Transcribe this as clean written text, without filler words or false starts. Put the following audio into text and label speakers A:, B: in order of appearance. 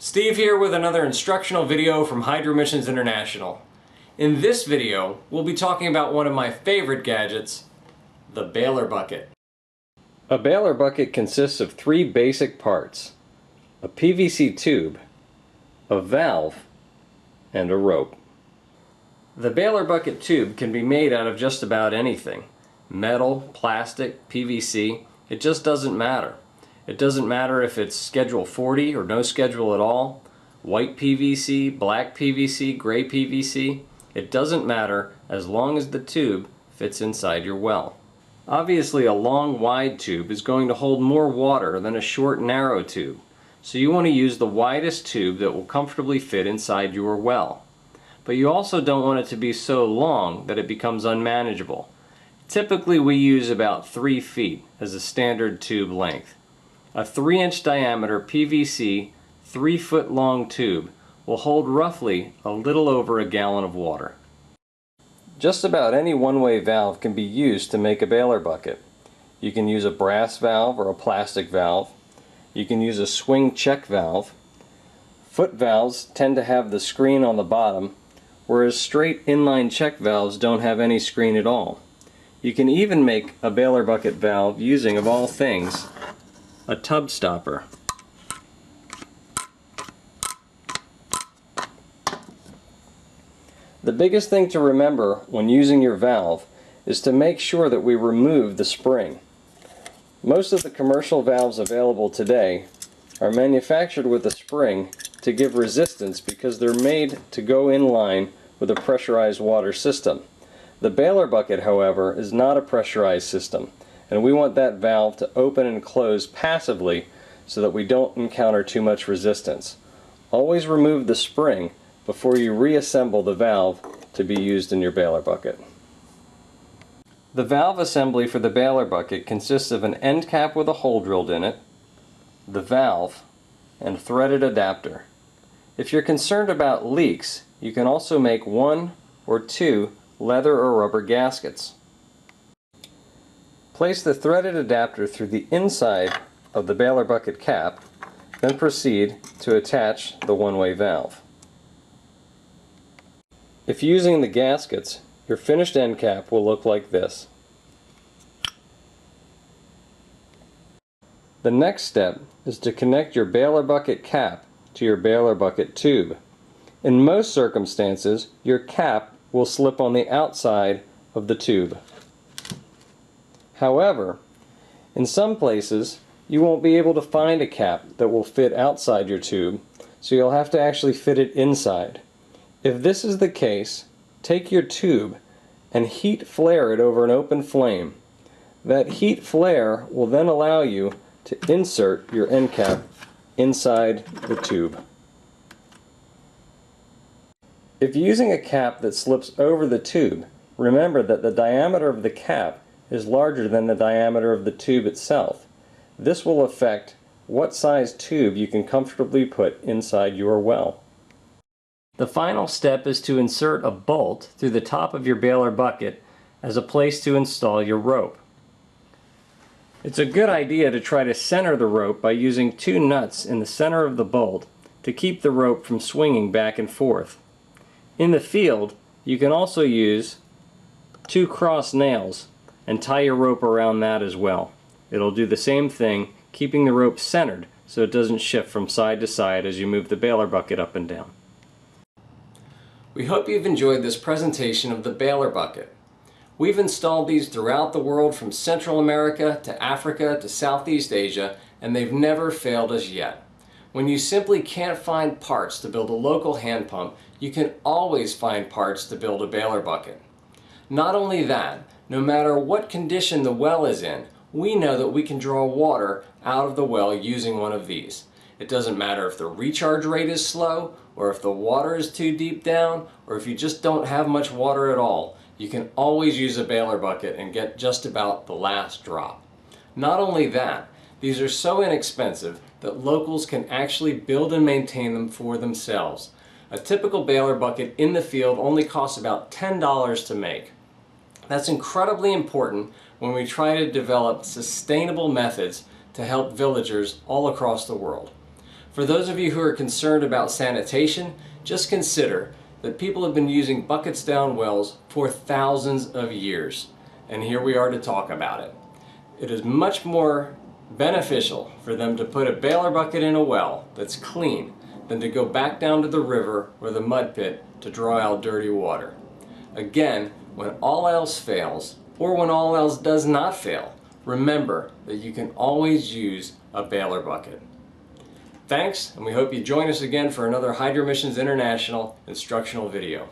A: Steve here with another instructional video from Hydromissions International. In this video, we'll be talking about one of my favorite gadgets, the baler bucket. A baler bucket consists of three basic parts: a PVC tube, a valve, and a rope. The baler bucket tube can be made out of just about anything. Metal, plastic, PVC, it just doesn't matter. It doesn't matter if it's schedule 40 or no schedule at all, white PVC, black PVC, gray PVC. It doesn't matter as long as the tube fits inside your well. Obviously, a long, wide tube is going to hold more water than a short, narrow tube. So you want to use the widest tube that will comfortably fit inside your well. But you also don't want it to be so long that it becomes unmanageable. Typically we use about 3 feet as a standard tube length. A 3-inch diameter PVC 3-foot long tube will hold roughly a little over a gallon of water. Just about any one-way valve can be used to make a baler bucket. You can use a brass valve or a plastic valve. You can use a swing check valve. Foot valves tend to have the screen on the bottom, whereas straight inline check valves don't have any screen at all. You can even make a baler bucket valve using, of all things, a tub stopper. The biggest thing to remember when using your valve is to make sure that we remove the spring. Most of the commercial valves available today are manufactured with a spring to give resistance because they're made to go in line with a pressurized water system. The baler bucket, however, is not a pressurized system, and we want that valve to open and close passively so that we don't encounter too much resistance. Always remove the spring before you reassemble the valve to be used in your baler bucket. The valve assembly for the baler bucket consists of an end cap with a hole drilled in it, the valve, and threaded adapter. If you're concerned about leaks, you can also make 1 or 2 leather or rubber gaskets. Place the threaded adapter through the inside of the baler bucket cap, then proceed to attach the one-way valve. If using the gaskets, your finished end cap will look like this. The next step is to connect your baler bucket cap to your baler bucket tube. In most circumstances, your cap will slip on the outside of the tube. However, in some places, you won't be able to find a cap that will fit outside your tube, so you'll have to actually fit it inside. If this is the case, take your tube and heat flare it over an open flame. That heat flare will then allow you to insert your end cap inside the tube. If using a cap that slips over the tube, remember that the diameter of the cap is larger than the diameter of the tube itself. This will affect what size tube you can comfortably put inside your well. The final step is to insert a bolt through the top of your baler bucket as a place to install your rope. It's a good idea to try to center the rope by using 2 nuts in the center of the bolt to keep the rope from swinging back and forth. In the field, you can also use 2 cross nails and tie your rope around that as well. It'll do the same thing, keeping the rope centered so it doesn't shift from side to side as you move the baler bucket up and down. We hope you've enjoyed this presentation of the baler bucket. We've installed these throughout the world from Central America to Africa to Southeast Asia, and they've never failed us yet. When you simply can't find parts to build a local hand pump, you can always find parts to build a baler bucket. Not only that, no matter what condition the well is in, we know that we can draw water out of the well using one of these. It doesn't matter if the recharge rate is slow, or if the water is too deep down, or if you just don't have much water at all. You can always use a baler bucket and get just about the last drop. Not only that, these are so inexpensive that locals can actually build and maintain them for themselves. A typical baler bucket in the field only costs about $10 to make. That's incredibly important when we try to develop sustainable methods to help villagers all across the world. For those of you who are concerned about sanitation, just consider that people have been using buckets down wells for thousands of years. And here we are to talk about it. It is much more beneficial for them to put a baler bucket in a well that's clean than to go back down to the river or the mud pit to draw out dirty water. Again, when all else fails, or when all else does not fail, remember that you can always use a baler bucket. Thanks, and we hope you join us again for another Hydromissions International instructional video.